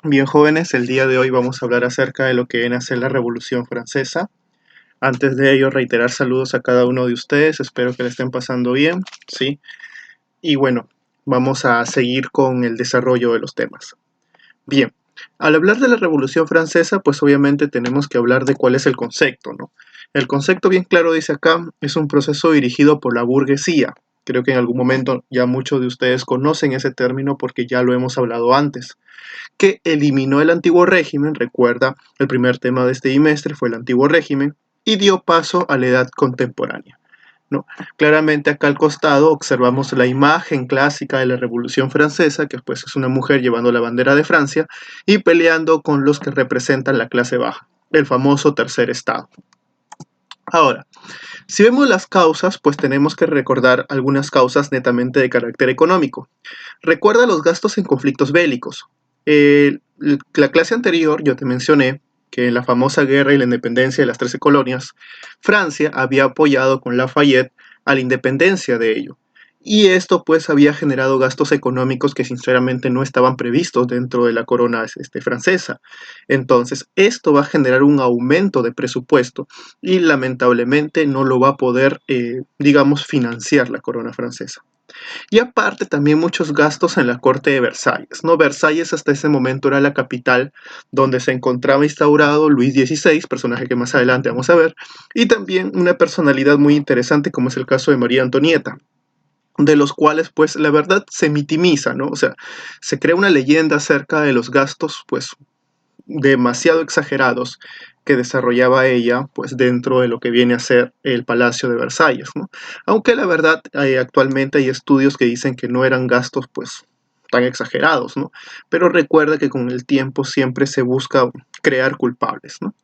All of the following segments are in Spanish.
Bien, jóvenes, el día de hoy vamos a hablar acerca de lo que viene a ser la Revolución Francesa. Antes de ello, reiterar saludos a cada uno de ustedes, espero que le estén pasando bien, ¿sí? Y bueno, vamos a seguir con el desarrollo de los temas. Bien, al hablar de la Revolución Francesa, pues obviamente tenemos que hablar de cuál es el concepto, ¿no? El concepto bien claro dice acá, es un proceso dirigido por la burguesía. Creo que en algún momento ya muchos de ustedes conocen ese término porque ya lo hemos hablado antes que eliminó el antiguo régimen, recuerda, el primer tema de este bimestre fue el antiguo régimen, y dio paso a la edad contemporánea, ¿no? Claramente acá al costado observamos la imagen clásica de la Revolución Francesa, que pues es una mujer llevando la bandera de Francia y peleando con los que representan la clase baja, el famoso tercer estado. Ahora, si vemos las causas, pues tenemos que recordar algunas causas netamente de carácter económico. Recuerda los gastos en conflictos bélicos. La clase anterior yo te mencioné que en la famosa guerra y la independencia de las 13 colonias, Francia había apoyado con Lafayette a la independencia de ello. Y esto pues había generado gastos económicos que sinceramente no estaban previstos dentro de la corona francesa. Entonces esto va a generar un aumento de presupuesto y lamentablemente no lo va a poder, digamos, financiar la corona francesa. Y aparte también muchos gastos en la corte de Versalles, ¿no? Versalles hasta ese momento era la capital donde se encontraba instaurado Luis XVI, personaje que más adelante vamos a ver, y también una personalidad muy interesante como es el caso de María Antonieta, de los cuales pues la verdad se mitimiza, ¿no? O sea, se crea una leyenda acerca de los gastos pues demasiado exagerados que desarrollaba ella pues dentro de lo que viene a ser el Palacio de Versalles, ¿no? Aunque la verdad actualmente hay estudios que dicen que no eran gastos pues tan exagerados, ¿no? Pero recuerda que con el tiempo siempre se busca crear culpables, ¿no?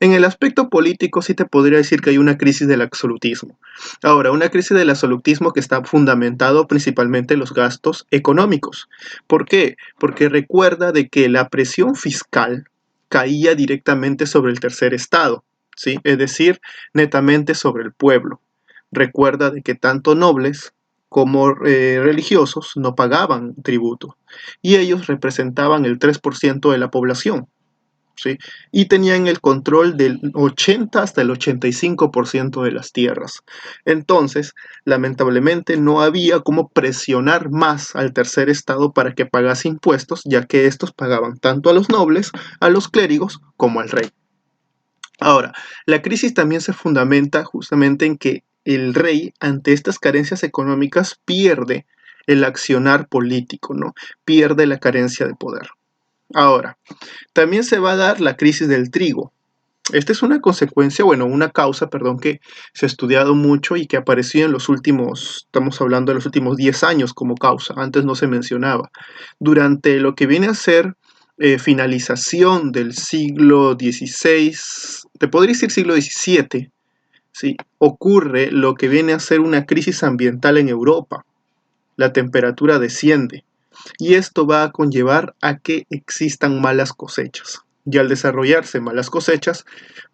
En el aspecto político sí te podría decir que hay una crisis del absolutismo. Ahora, una crisis del absolutismo que está fundamentado principalmente en los gastos económicos. ¿Por qué? Porque recuerda de que la presión fiscal caía directamente sobre el tercer estado, ¿sí? Es decir, netamente sobre el pueblo. Recuerda de que tanto nobles como religiosos no pagaban tributo y ellos representaban el 3% de la población. ¿Sí? Y tenían el control del 80 hasta el 85% de las tierras. Entonces, lamentablemente no había cómo presionar más al tercer estado para que pagase impuestos, ya que estos pagaban tanto a los nobles, a los clérigos, como al rey. Ahora, la crisis también se fundamenta justamente en que el rey, ante estas carencias económicas, pierde el accionar político, ¿no? Pierde la carencia de poder. Ahora, también se va a dar la crisis del trigo. Esta es una consecuencia, bueno, una causa, perdón, que se ha estudiado mucho y que apareció en los últimos, estamos hablando de los últimos 10 años como causa, antes no se mencionaba. Durante lo que viene a ser finalización del siglo XVI, te podría decir siglo XVII, ¿sí? Ocurre lo que viene a ser una crisis ambiental en Europa. La temperatura desciende y esto va a conllevar a que existan malas cosechas. Y al desarrollarse malas cosechas,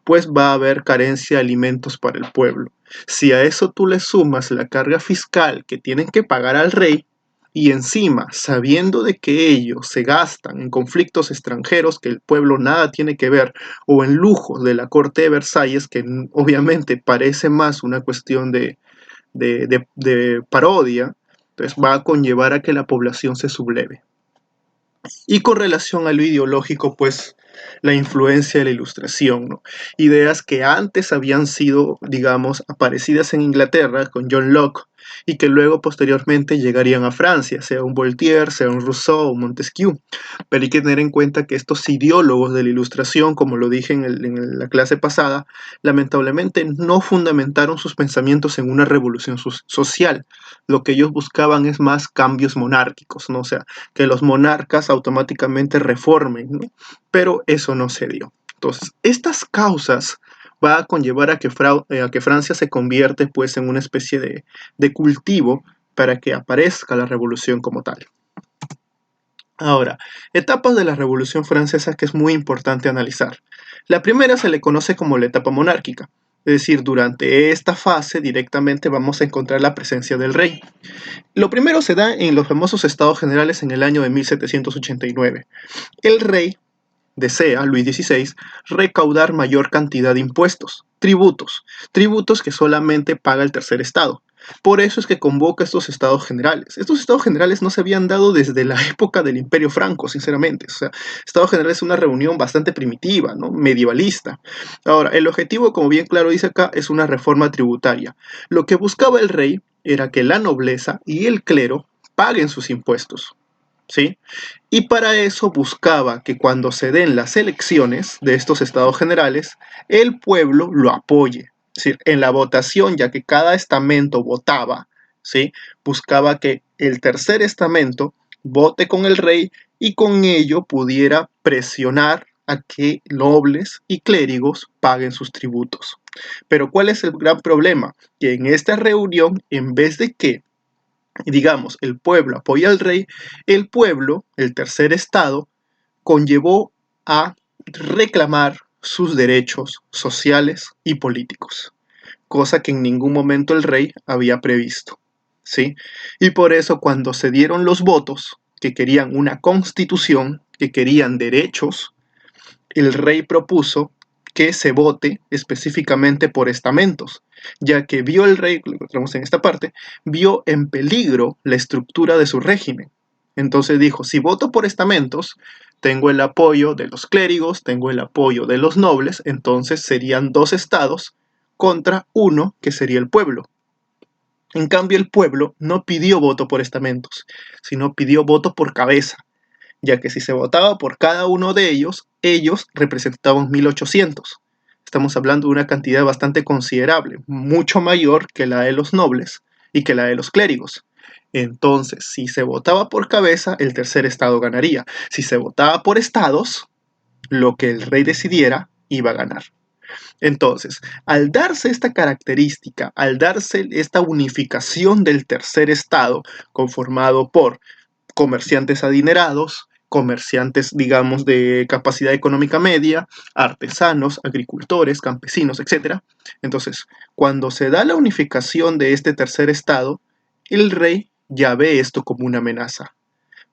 pues va a haber carencia de alimentos para el pueblo. Si a eso tú le sumas la carga fiscal que tienen que pagar al rey, y encima, sabiendo de que ellos se gastan en conflictos extranjeros que el pueblo nada tiene que ver, o en lujos de la corte de Versalles, que obviamente parece más una cuestión de parodia, entonces va a conllevar a que la población se subleve. Y con relación a lo ideológico, pues la influencia de la ilustración, ¿no? Ideas que antes habían sido, digamos, aparecidas en Inglaterra con John Locke y que luego posteriormente llegarían a Francia, sea un Voltaire, sea un Rousseau o Montesquieu. Pero hay que tener en cuenta que estos ideólogos de la ilustración, como lo dije en la clase pasada, lamentablemente no fundamentaron sus pensamientos en una revolución social. Lo que ellos buscaban es más cambios monárquicos, ¿no? O sea, que los monarcas automáticamente reformen, ¿no? Pero eso no se dio. Entonces, estas causas va a conllevar a que Francia se convierte pues en una especie de cultivo para que aparezca la revolución como tal. Ahora, etapas de la Revolución Francesa que es muy importante analizar. La primera se le conoce como la etapa monárquica. Es decir, durante esta fase directamente vamos a encontrar la presencia del rey. Lo primero se da en los famosos Estados Generales en el año de 1789. El rey desea, Luis XVI, recaudar mayor cantidad de impuestos, tributos que solamente paga el tercer estado. Por eso es que convoca estos estados generales. Estos estados generales no se habían dado desde la época del Imperio Franco, sinceramente. O sea, estados generales es una reunión bastante primitiva, ¿no? Medievalista. Ahora, el objetivo, como bien claro dice acá, es una reforma tributaria. Lo que buscaba el rey era que la nobleza y el clero paguen sus impuestos, ¿sí? Y para eso buscaba que cuando se den las elecciones de estos estados generales, el pueblo lo apoye. Es decir, en la votación, ya que cada estamento votaba, ¿sí? Buscaba que el tercer estamento vote con el rey y con ello pudiera presionar a que nobles y clérigos paguen sus tributos. Pero ¿cuál es el gran problema? Que en esta reunión, en vez de que digamos, el pueblo apoya al rey, el pueblo, el tercer estado, conllevó a reclamar sus derechos sociales y políticos, cosa que en ningún momento el rey había previsto, ¿sí? Y por eso cuando se dieron los votos, que querían una constitución, que querían derechos, el rey propuso que se vote específicamente por estamentos, ya que vio el rey, lo encontramos en esta parte, vio en peligro la estructura de su régimen. Entonces dijo, si voto por estamentos, tengo el apoyo de los clérigos, tengo el apoyo de los nobles, entonces serían dos estados contra uno que sería el pueblo. En cambio, el pueblo no pidió voto por estamentos, sino pidió voto por cabeza, ya que si se votaba por cada uno de ellos representaban 1800. Estamos hablando de una cantidad bastante considerable, mucho mayor que la de los nobles y que la de los clérigos. Entonces, si se votaba por cabeza, el tercer estado ganaría. Si se votaba por estados, lo que el rey decidiera iba a ganar. Entonces, al darse esta característica, al darse esta unificación del tercer estado, conformado por comerciantes adinerados, comerciantes, digamos, de capacidad económica media, artesanos, agricultores, campesinos, etc. Entonces, cuando se da la unificación de este tercer estado, el rey ya ve esto como una amenaza.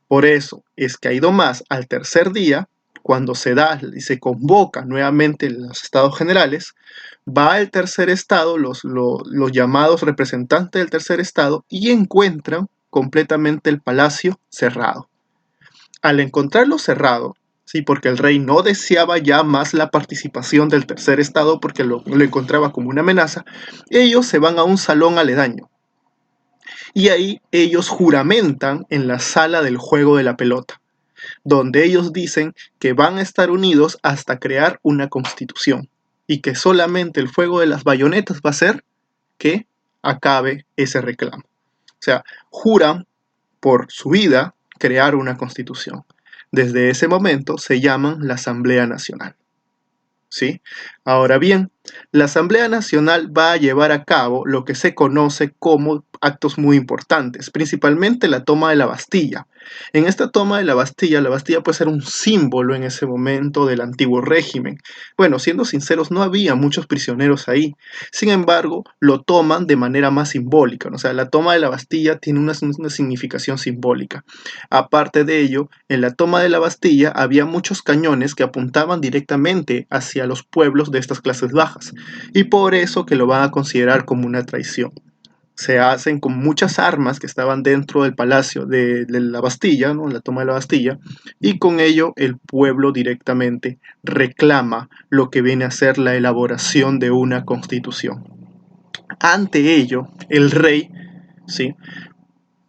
Por eso es que ha ido más al tercer día, cuando se da y se convoca nuevamente los estados generales, va al tercer estado, los llamados representantes del tercer estado, y encuentran completamente el palacio cerrado. Al encontrarlo cerrado, sí, porque el rey no deseaba ya más la participación del tercer estado porque lo encontraba como una amenaza, ellos se van a un salón aledaño. Y ahí ellos juramentan en la sala del juego de la pelota, donde ellos dicen que van a estar unidos hasta crear una constitución y que solamente el fuego de las bayonetas va a hacer que acabe ese reclamo. O sea, juran por su vida crear una constitución. Desde ese momento se llaman la Asamblea Nacional. ¿Sí? Ahora bien, la Asamblea Nacional va a llevar a cabo lo que se conoce como actos muy importantes, principalmente la toma de la Bastilla. En esta toma de la Bastilla puede ser un símbolo en ese momento del antiguo régimen. Bueno, siendo sinceros, no había muchos prisioneros ahí. Sin embargo, lo toman de manera más simbólica, ¿no? O sea, la toma de la Bastilla tiene una significación simbólica. Aparte de ello, en la toma de la Bastilla había muchos cañones que apuntaban directamente hacia los pueblos de estas clases bajas, y por eso que lo van a considerar como una traición. Se hacen con muchas armas que estaban dentro del palacio de la Bastilla, ¿no? La toma de la Bastilla, y con ello el pueblo directamente reclama lo que viene a ser la elaboración de una constitución. Ante ello, el rey, ¿sí?,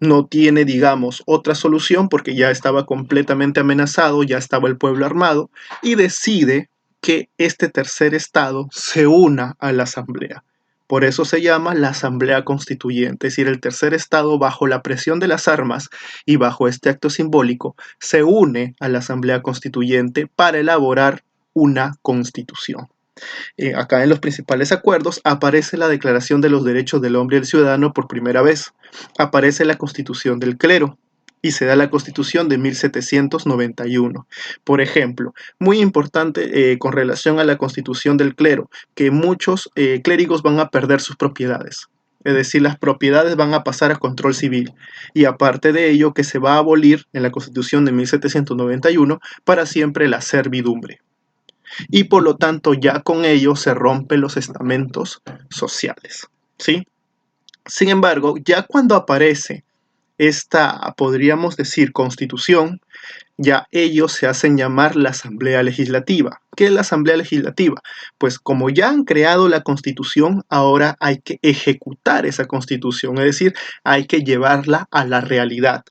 no tiene, digamos, otra solución porque ya estaba completamente amenazado, ya estaba el pueblo armado, y decide que este tercer estado se una a la asamblea. Por eso se llama la asamblea constituyente, es decir, el tercer estado bajo la presión de las armas y bajo este acto simbólico se une a la asamblea constituyente para elaborar una constitución. Acá en los principales acuerdos aparece la Declaración de los Derechos del Hombre y del Ciudadano por primera vez, aparece la Constitución del Clero, y se da la Constitución de 1791. Por ejemplo, muy importante con relación a la constitución del clero, que muchos clérigos van a perder sus propiedades. Es decir, las propiedades van a pasar a control civil. Y aparte de ello, que se va a abolir en la Constitución de 1791 para siempre la servidumbre. Y por lo tanto, ya con ello se rompen los estamentos sociales. ¿Sí? Sin embargo, ya cuando aparece esta, podríamos decir, constitución, ya ellos se hacen llamar la Asamblea Legislativa. ¿Qué es la Asamblea Legislativa? Pues como ya han creado la Constitución, ahora hay que ejecutar esa Constitución, es decir, hay que llevarla a la realidad.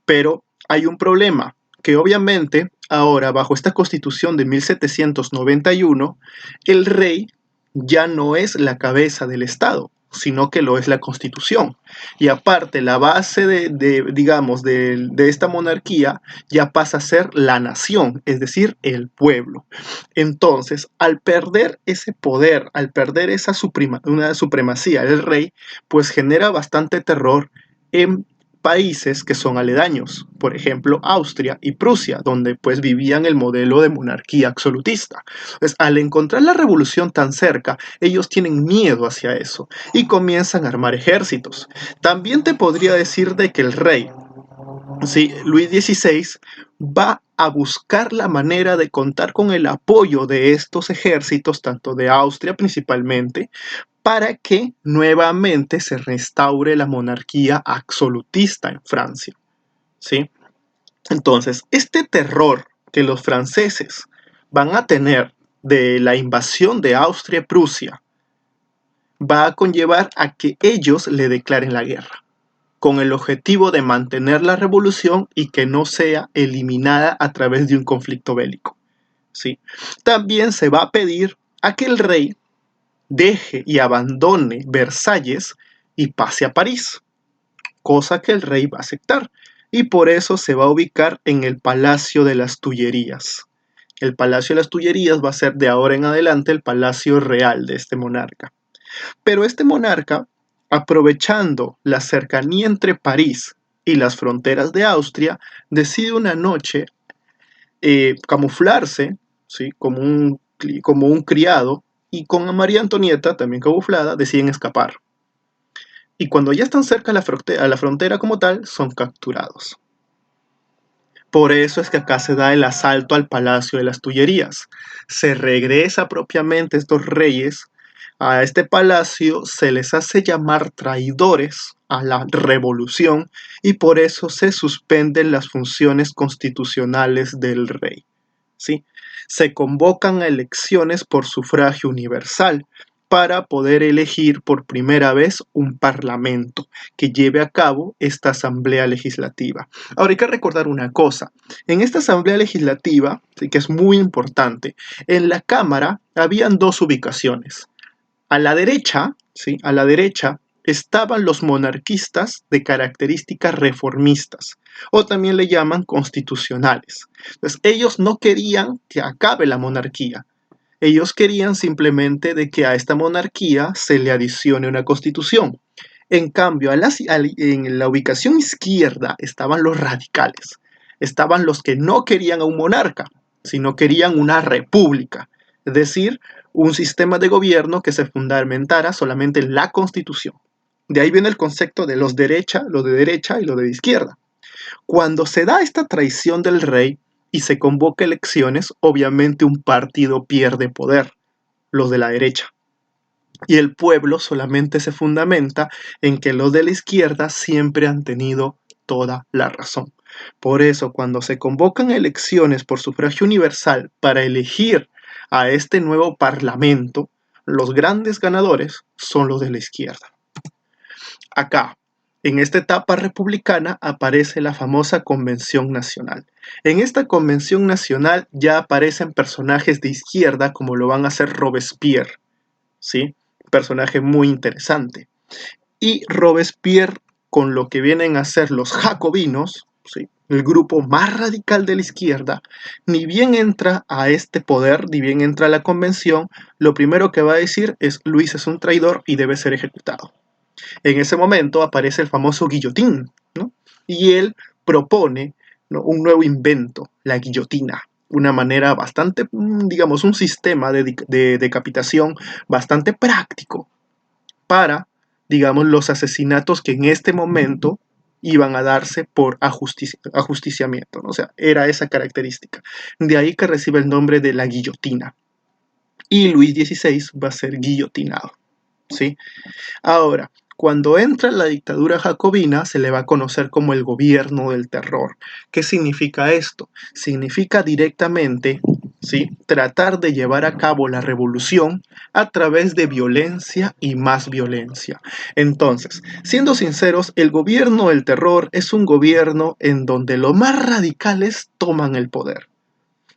Pero hay un problema, que obviamente ahora bajo esta Constitución de 1791, el rey ya no es la cabeza del Estado, sino que lo es la Constitución. Y aparte, la base digamos, de esta monarquía ya pasa a ser la nación, es decir, el pueblo. Entonces, al perder ese poder, al perder una supremacía del rey, pues genera bastante terror en países que son aledaños, por ejemplo Austria y Prusia, donde pues vivían el modelo de monarquía absolutista. Entonces, al encontrar la revolución tan cerca, ellos tienen miedo hacia eso y comienzan a armar ejércitos. También te podría decir de que el rey, sí, Luis XVI, va a buscar la manera de contar con el apoyo de estos ejércitos, tanto de Austria principalmente, para que nuevamente se restaure la monarquía absolutista en Francia. ¿Sí? Entonces, este terror que los franceses van a tener de la invasión de Austria y Prusia va a conllevar a que ellos le declaren la guerra, con el objetivo de mantener la revolución y que no sea eliminada a través de un conflicto bélico. ¿Sí? También se va a pedir a que el rey deje y abandone Versalles y pase a París, cosa que el rey va a aceptar, y por eso se va a ubicar en el Palacio de las Tullerías. El Palacio de las Tullerías va a ser de ahora en adelante el palacio real de este monarca. Pero este monarca, aprovechando la cercanía entre París y las fronteras de Austria, decide una noche camuflarse, ¿sí? como un criado, y con María Antonieta, también camuflada, deciden escapar. Y cuando ya están cerca a la frontera como tal, son capturados. Por eso es que acá se da el asalto al Palacio de las Tullerías. Se regresa propiamente estos reyes a este palacio, se les hace llamar traidores a la revolución y por eso se suspenden las funciones constitucionales del rey. ¿Sí? Se convocan a elecciones por sufragio universal para poder elegir por primera vez un parlamento que lleve a cabo esta asamblea legislativa. Ahora hay que recordar una cosa, en esta asamblea legislativa, ¿sí? Que es muy importante, en la Cámara habían dos ubicaciones. A la derecha, ¿sí? A la derecha estaban los monarquistas de características reformistas, o también le llaman constitucionales. Entonces, ellos no querían que acabe la monarquía. Ellos querían simplemente de que a esta monarquía se le adicione una constitución. En cambio, en la ubicación izquierda estaban los radicales. Estaban los que no querían a un monarca, sino querían una república. Es decir, un sistema de gobierno que se fundamentara solamente en la constitución. De ahí viene el concepto de los de derecha y los de izquierda. Cuando se da esta traición del rey y se convoca elecciones, obviamente un partido pierde poder, los de la derecha. Y el pueblo solamente se fundamenta en que los de la izquierda siempre han tenido toda la razón. Por eso, cuando se convocan elecciones por sufragio universal para elegir a este nuevo parlamento, los grandes ganadores son los de la izquierda. Acá, en esta etapa republicana, aparece la famosa Convención Nacional. En esta Convención Nacional ya aparecen personajes de izquierda como lo van a hacer Robespierre, ¿sí? Personaje muy interesante. Y Robespierre, con lo que vienen a ser los jacobinos, ¿sí? El grupo más radical de la izquierda, ni bien entra a este poder, ni bien entra a la convención, lo primero que va a decir es: Luis es un traidor y debe ser ejecutado. En ese momento aparece el famoso guillotín, ¿no? Y él propone, ¿no?, un nuevo invento, la guillotina. Una manera bastante, digamos, un sistema de decapitación bastante práctico para, digamos, los asesinatos que en este momento iban a darse por ajusticiamiento, ¿no? O sea, era esa característica. De ahí que recibe el nombre de la guillotina. Y Luis XVI va a ser guillotinado, ¿sí? Ahora, cuando entra la dictadura jacobina, se le va a conocer como el gobierno del terror. ¿Qué significa esto? Significa directamente, ¿sí?, tratar de llevar a cabo la revolución a través de violencia y más violencia. Entonces, siendo sinceros, el gobierno del terror es un gobierno en donde los más radicales toman el poder.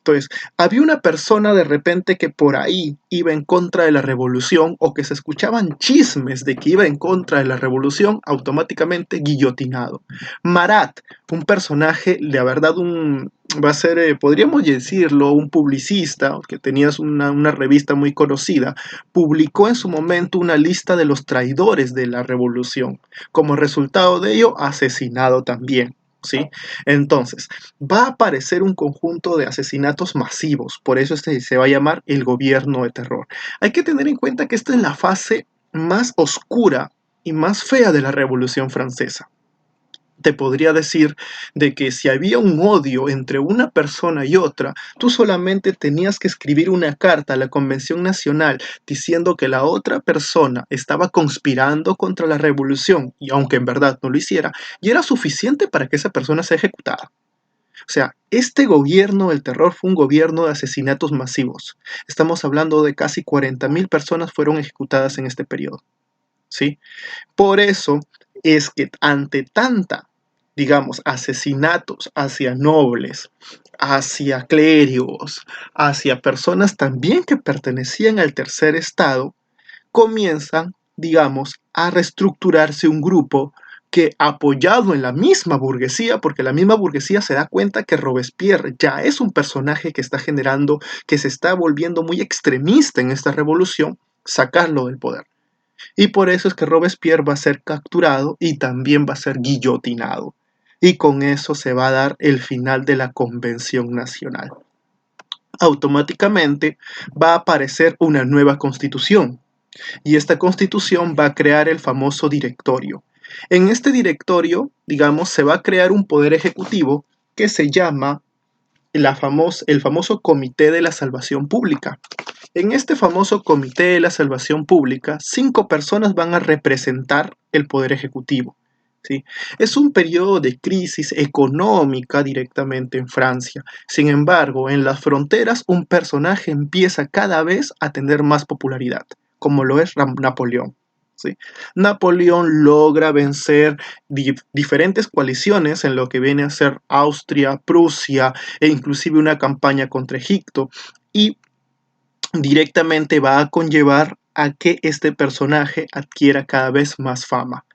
Entonces, había una persona de repente que por ahí iba en contra de la revolución o que se escuchaban chismes de que iba en contra de la revolución, automáticamente guillotinado. Marat, un personaje, de verdad, va a ser, podríamos decirlo, un publicista, que tenía una revista muy conocida, publicó en su momento una lista de los traidores de la revolución. Como resultado de ello, asesinado también. ¿Sí? Entonces, va a aparecer un conjunto de asesinatos masivos, por eso se va a llamar el gobierno de terror. Hay que tener en cuenta que esta es la fase más oscura y más fea de la Revolución Francesa. Te podría decir de que si había un odio entre una persona y otra, tú solamente tenías que escribir una carta a la Convención Nacional diciendo que la otra persona estaba conspirando contra la revolución, y aunque en verdad no lo hiciera, y era suficiente para que esa persona sea ejecutada. O sea, este gobierno del terror fue un gobierno de asesinatos masivos. Estamos hablando de casi 40.000 personas fueron ejecutadas en este periodo, ¿sí? Por eso es que ante tanta, digamos, asesinatos hacia nobles, hacia clérigos, hacia personas también que pertenecían al tercer estado, comienzan, digamos, a reestructurarse un grupo que, apoyado en la misma burguesía, porque la misma burguesía se da cuenta que Robespierre ya es un personaje que está generando, que se está volviendo muy extremista en esta revolución, sacarlo del poder. Y por eso es que Robespierre va a ser capturado y también va a ser guillotinado. Y con eso se va a dar el final de la Convención Nacional. Automáticamente va a aparecer una nueva constitución. Y esta constitución va a crear el famoso directorio. En este directorio, digamos, se va a crear un poder ejecutivo que se llama el famoso Comité de la Salvación Pública. En este famoso Comité de la Salvación Pública, 5 personas van a representar el Poder Ejecutivo. ¿Sí? Es un periodo de crisis económica directamente en Francia. Sin embargo, en las fronteras un personaje empieza cada vez a tener más popularidad, como lo es Napoleón. ¿Sí? Napoleón logra vencer diferentes coaliciones en lo que viene a ser Austria, Prusia e inclusive una campaña contra Egipto, y directamente va a conllevar a que este personaje adquiera cada vez más fama.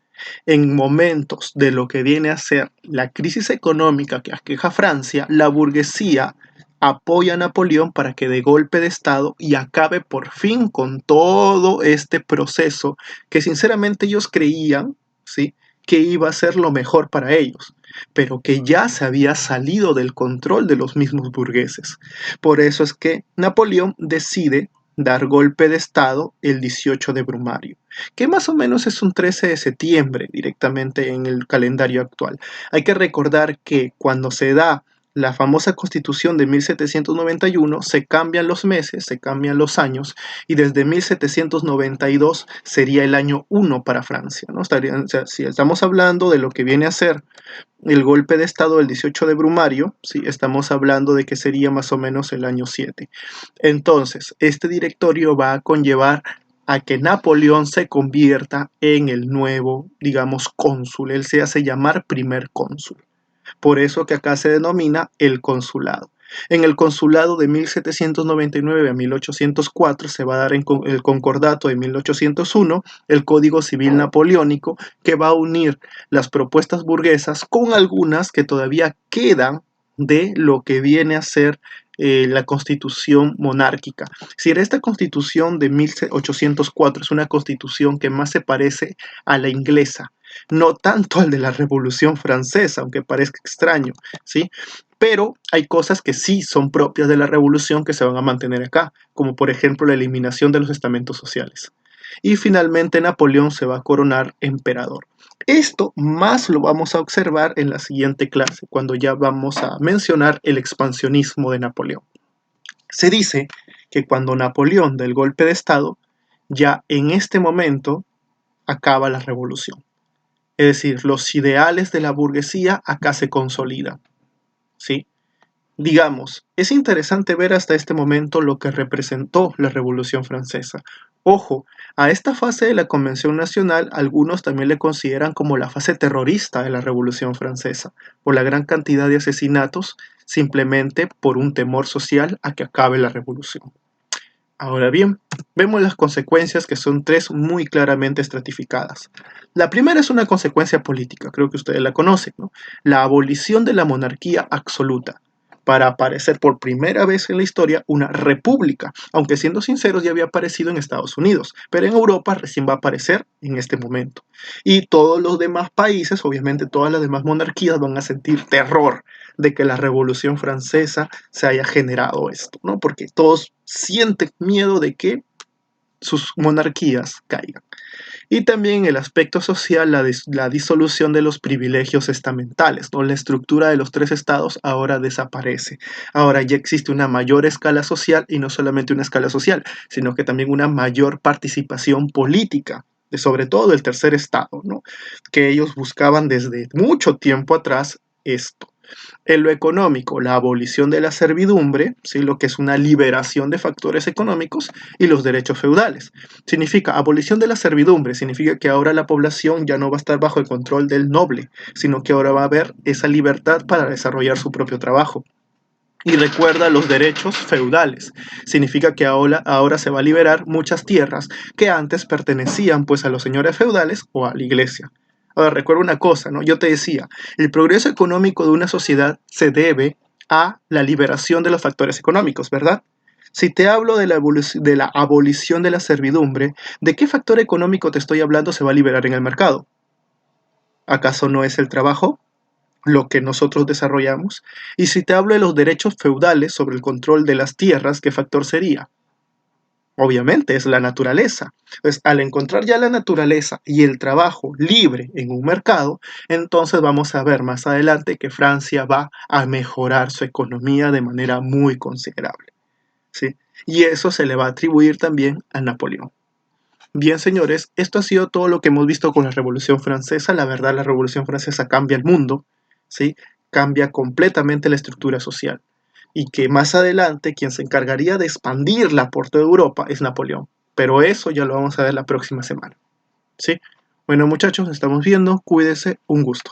En momentos de lo que viene a ser la crisis económica que aqueja a Francia, la burguesía apoya a Napoleón para que dé golpe de estado y acabe por fin con todo este proceso que sinceramente ellos creían, ¿sí?, que iba a ser lo mejor para ellos, pero que ya se había salido del control de los mismos burgueses. Por eso es que Napoleón decide dar golpe de estado el 18 de Brumario, que más o menos es un 13 de septiembre directamente en el calendario actual. Hay que recordar que cuando se da la famosa Constitución de 1791, se cambian los meses, se cambian los años, y desde 1792 sería el año 1 para Francia, ¿no? O sea, si estamos hablando de lo que viene a ser el golpe de estado del 18 de Brumario, ¿sí?, estamos hablando de que sería más o menos el año 7. Entonces, este directorio va a conllevar a que Napoleón se convierta en el nuevo, digamos, cónsul. Él se hace llamar primer cónsul. Por eso que acá se denomina el consulado. En el consulado de 1799 a 1804 se va a dar el concordato de 1801, el Código Civil Napoleónico, que va a unir las propuestas burguesas con algunas que todavía quedan de lo que viene a ser la constitución monárquica. Si esta constitución de 1804 es una constitución que más se parece a la inglesa, no tanto al de la Revolución Francesa, aunque parezca extraño, ¿sí? Pero hay cosas que sí son propias de la revolución que se van a mantener acá, como por ejemplo la eliminación de los estamentos sociales. Y finalmente Napoleón se va a coronar emperador. Esto más lo vamos a observar en la siguiente clase, cuando ya vamos a mencionar el expansionismo de Napoleón. Se dice que cuando Napoleón da el golpe de Estado, ya en este momento acaba la revolución. Es decir, los ideales de la burguesía acá se consolidan, ¿sí? Digamos, es interesante ver hasta este momento lo que representó la Revolución Francesa. Ojo, a esta fase de la Convención Nacional algunos también le consideran como la fase terrorista de la Revolución Francesa, por la gran cantidad de asesinatos, simplemente por un temor social a que acabe la revolución. Ahora bien, vemos las consecuencias que son tres muy claramente estratificadas. La primera es una consecuencia política, creo que ustedes la conocen, ¿no? La abolición de la monarquía absoluta, para aparecer por primera vez en la historia una república, aunque siendo sinceros ya había aparecido en Estados Unidos, pero en Europa recién va a aparecer en este momento. Y todos los demás países, obviamente todas las demás monarquías van a sentir terror de que la Revolución Francesa se haya generado esto, ¿no? Porque todos sienten miedo de que sus monarquías caigan. Y también el aspecto social, la disolución de los privilegios estamentales, ¿no? La estructura de los tres estados ahora desaparece. Ahora ya existe una mayor escala social y no solamente una escala social, sino que también una mayor participación política, sobre todo del tercer estado, ¿no? Que ellos buscaban desde mucho tiempo atrás esto. En lo económico, la abolición de la servidumbre, ¿sí? Lo que es una liberación de factores económicos y los derechos feudales. Significa abolición de la servidumbre, significa que ahora la población ya no va a estar bajo el control del noble, sino que ahora va a haber esa libertad para desarrollar su propio trabajo. Y recuerda los derechos feudales. Significa que ahora se va a liberar muchas tierras que antes pertenecían pues a los señores feudales o a la iglesia. Ahora recuerda una cosa, ¿no? Yo te decía, el progreso económico de una sociedad se debe a la liberación de los factores económicos, ¿verdad? Si te hablo de de la abolición de la servidumbre, ¿de qué factor económico te estoy hablando se va a liberar en el mercado? ¿Acaso no es el trabajo? Lo que nosotros desarrollamos. Y si te hablo de los derechos feudales sobre el control de las tierras, ¿qué factor sería? Obviamente es la naturaleza. Pues al encontrar ya la naturaleza y el trabajo libre en un mercado, entonces vamos a ver más adelante que Francia va a mejorar su economía de manera muy considerable, ¿sí? Y eso se le va a atribuir también a Napoleón. Bien, señores, esto ha sido todo lo que hemos visto con la Revolución Francesa. La verdad, la Revolución Francesa cambia el mundo, ¿sí? Cambia completamente la estructura social. Y que más adelante quien se encargaría de expandirla por toda Europa es Napoleón. Pero eso ya lo vamos a ver la próxima semana, ¿sí? Bueno, muchachos, nos estamos viendo. Cuídense. Un gusto.